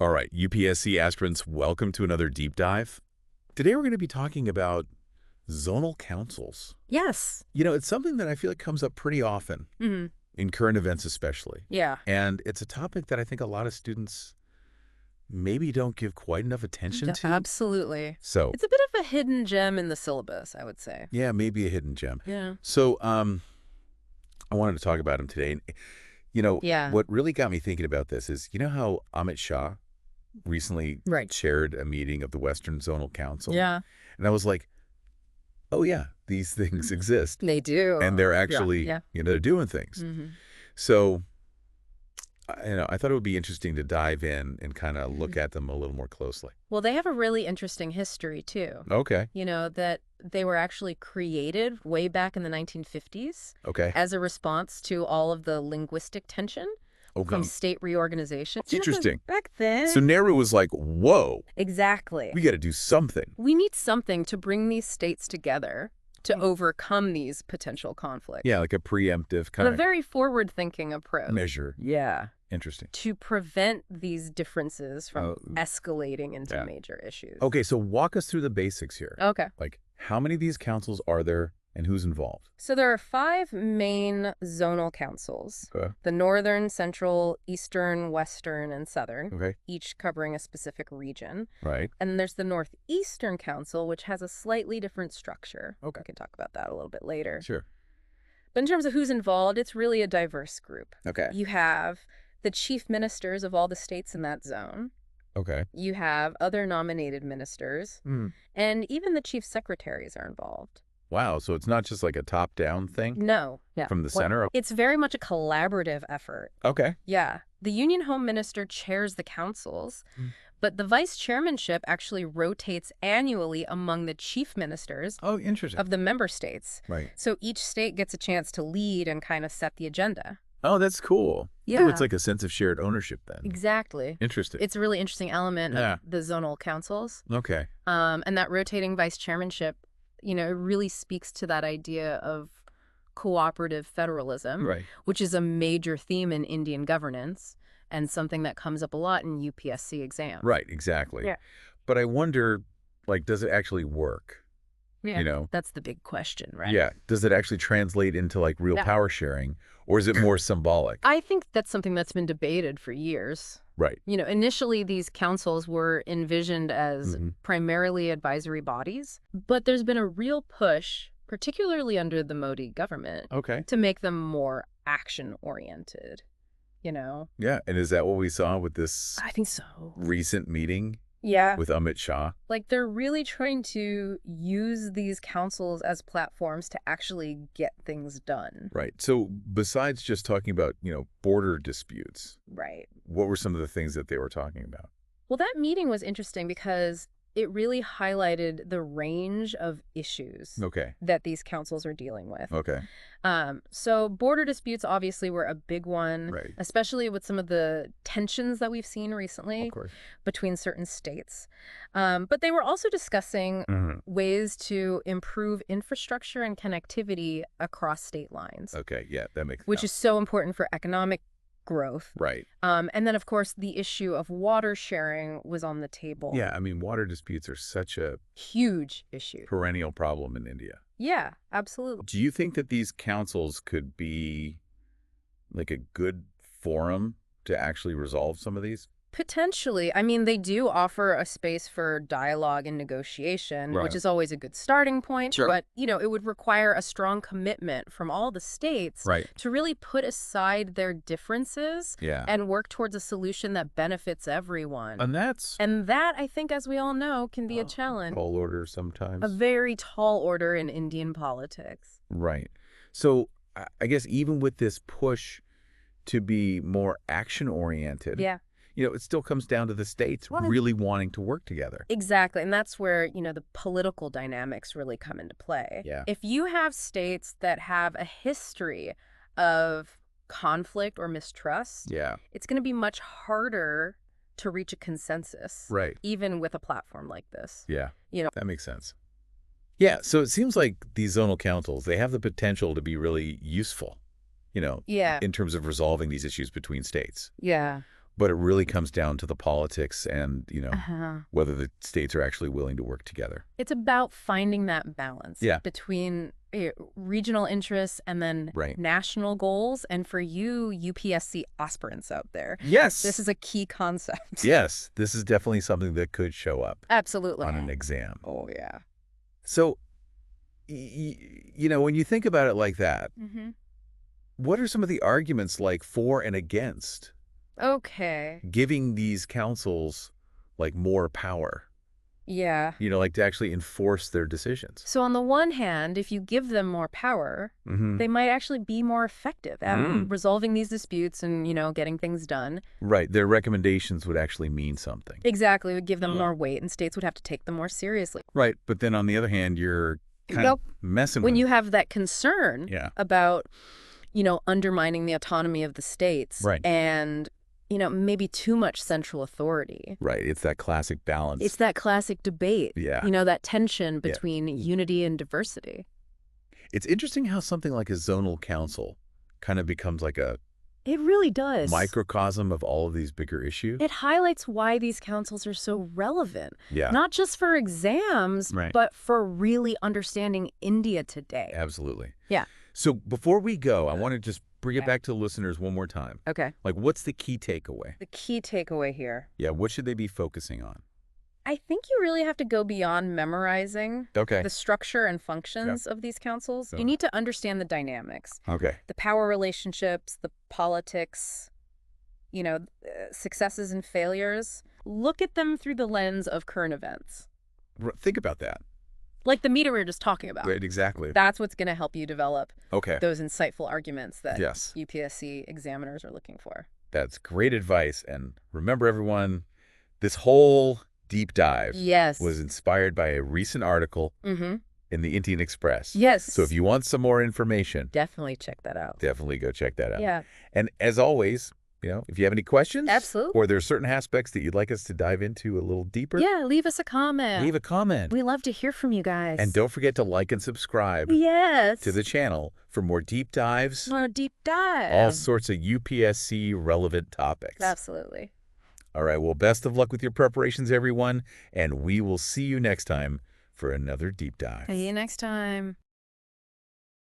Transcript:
All right, UPSC aspirants, welcome to another deep dive. Today we're going to be talking about zonal councils. Yes. It's something that I feel like comes up pretty often, in current events especially. Yeah. And it's a topic that I think a lot of students maybe don't give quite enough attention to. Absolutely. So, It's a bit of a hidden gem in the syllabus, I would say. yeah, maybe a hidden gem. Yeah. So, I wanted to talk about him today. And, Yeah. what really got me thinking about this is, how Amit Shah recently Right. chaired a meeting of the Western Zonal Council? Yeah. And I was like, oh, yeah, these things exist. They do. And they're actually, Yeah. they're doing things. Mm-hmm. So, I thought it would be interesting to dive in and kind of look at them a little more closely. Well, they have a really interesting history, too. Okay. That they were actually created way back in the 1950s Okay. as a response to all of the linguistic tension from state reorganization. Interesting. Back then. So Nehru was like, whoa, Exactly. we got to do something. We need something to bring these states together to overcome these potential conflicts. Yeah, like a preemptive kind A of very forward-thinking approach. measure. Yeah. Interesting. To prevent these differences from escalating into yeah. major issues. Okay, so walk us through the basics here. Okay. Like, how many of these councils are there and who's involved? So there are 5 main zonal councils. Okay. The Northern, Central, Eastern, Western, and Southern. Okay. Each covering a specific region. Right. And then there's the Northeastern Council, which has a slightly different structure. Okay. We can talk about that a little bit later. Sure. But in terms of who's involved, it's really a diverse group. Okay. You have the chief ministers of all the states in that zone. Okay. You have other nominated ministers, and even the chief secretaries are involved. Wow, so it's not just like a top-down thing No. Yeah. from the center? It's very much a collaborative effort. Okay. Yeah. The Union Home Minister chairs the councils, but the vice chairmanship actually rotates annually among the chief ministers Oh, interesting. of the member states. Right. So each state gets a chance to lead and kind of set the agenda. Oh, that's cool. Yeah. So it's like a sense of shared ownership then. Exactly. Interesting. It's a really interesting element of the zonal councils. Okay. And that rotating vice chairmanship, it really speaks to that idea of cooperative federalism, Right. which is a major theme in Indian governance and something that comes up a lot in UPSC exams. Right, exactly. Yeah. But I wonder, does it actually work? Yeah. That's the big question, right? Yeah. Does it actually translate into real power sharing, or is it more symbolic? I think that's something that's been debated for years. Right. Initially these councils were envisioned as primarily advisory bodies, but there's been a real push, particularly under the Modi government, to make them more action-oriented, Yeah. And is that what we saw with this I think so. recent meeting Yeah. with Amit Shah? They're really trying to use these councils as platforms to actually get things done. Right. So besides just talking about, border disputes, Right. what were some of the things that they were talking about? Well, that meeting was interesting because it really highlighted the range of issues Okay. that these councils are dealing with. Okay. So border disputes obviously were a big one, Right. especially with some of the tensions that we've seen recently Of course. between certain states. But they were also discussing ways to improve infrastructure and connectivity across state lines, Okay. Yeah, that makes which sense. is so important for economic growth. Right. And then, of course, the issue of water sharing was on the table. Yeah, I mean, water disputes are such a Huge issue. perennial problem in India. Yeah, absolutely. Do you think that these councils could be a good forum to actually resolve some of these? Potentially. I mean, they do offer a space for dialogue and negotiation, Right. which is always a good starting point. Sure. But, it would require a strong commitment from all the states Right. to really put aside their differences Yeah. and work towards a solution that benefits everyone. And that's And that, I think, as we all know, can be a challenge. tall order sometimes. A very tall order in Indian politics. Right. So I guess even with this push to be more action-oriented, Yeah. it still comes down to the states Well, really wanting to work together. Exactly. And that's where, the political dynamics really come into play. Yeah. If you have states that have a history of conflict or mistrust, Yeah. it's going to be much harder to reach a consensus. Right. Even with a platform like this. Yeah. You know. That makes sense. Yeah. So it seems like these zonal councils, they have the potential to be really useful, Yeah. in terms of resolving these issues between states. Yeah. But it really comes down to the politics and, Uh-huh. whether the states are actually willing to work together. It's about finding that balance Yeah. between regional interests and then Right. national goals. And for you UPSC aspirants out there, Yes. this is a key concept. Yes, this is definitely something that could show up Absolutely. on an exam. Oh, yeah. So, when you think about it like that, Mm-hmm. what are some of the arguments like for and against Okay. giving these councils like more power, Yeah. like to actually enforce their decisions? So on the one hand, if you give them more power, Mm-hmm. they might actually be more effective at resolving these disputes and, getting things done. Right. Their recommendations would actually mean something. Exactly. It would give them more weight, and states would have to take them more seriously. Right. But then on the other hand, you're kind of messing When with you have that concern about, undermining the autonomy of the states Right. and, maybe too much central authority. Right. It's that classic balance. It's that classic debate. Yeah. That tension between unity and diversity. It's interesting how something like a zonal council kind of becomes like a It really does. microcosm of all of these bigger issues. It highlights why these councils are so relevant. Yeah. Not just for exams, Right. but for really understanding India today. Absolutely. Yeah. So before we go, I want to just bring it back to the listeners one more time. Okay. Like, what's the key takeaway? The key takeaway here. Yeah, what should they be focusing on? I think you really have to go beyond memorizing Okay. the structure and functions of these councils. You need to understand the dynamics, Okay. the power relationships, the politics, successes and failures. Look at them through the lens of current events. Think about that. Like the meter we were just talking about. Right, exactly. That's what's going to help you develop Okay. those insightful arguments that Yes. UPSC examiners are looking for. That's great advice. And remember, everyone, this whole deep dive was inspired by a recent article in the Indian Express. Yes. So if you want some more information, Definitely check that out. definitely go check that out. Yeah. And as always, if you have any questions, Absolutely. or there's certain aspects that you'd like us to dive into a little deeper, Yeah, leave us a comment. leave a comment. We love to hear from you guys. And don't forget to like and subscribe to the channel for more deep dives, More deep dive. all sorts of UPSC relevant topics. Absolutely. All right, well, best of luck with your preparations, everyone, and we will see you next time for another deep dive. See you next time.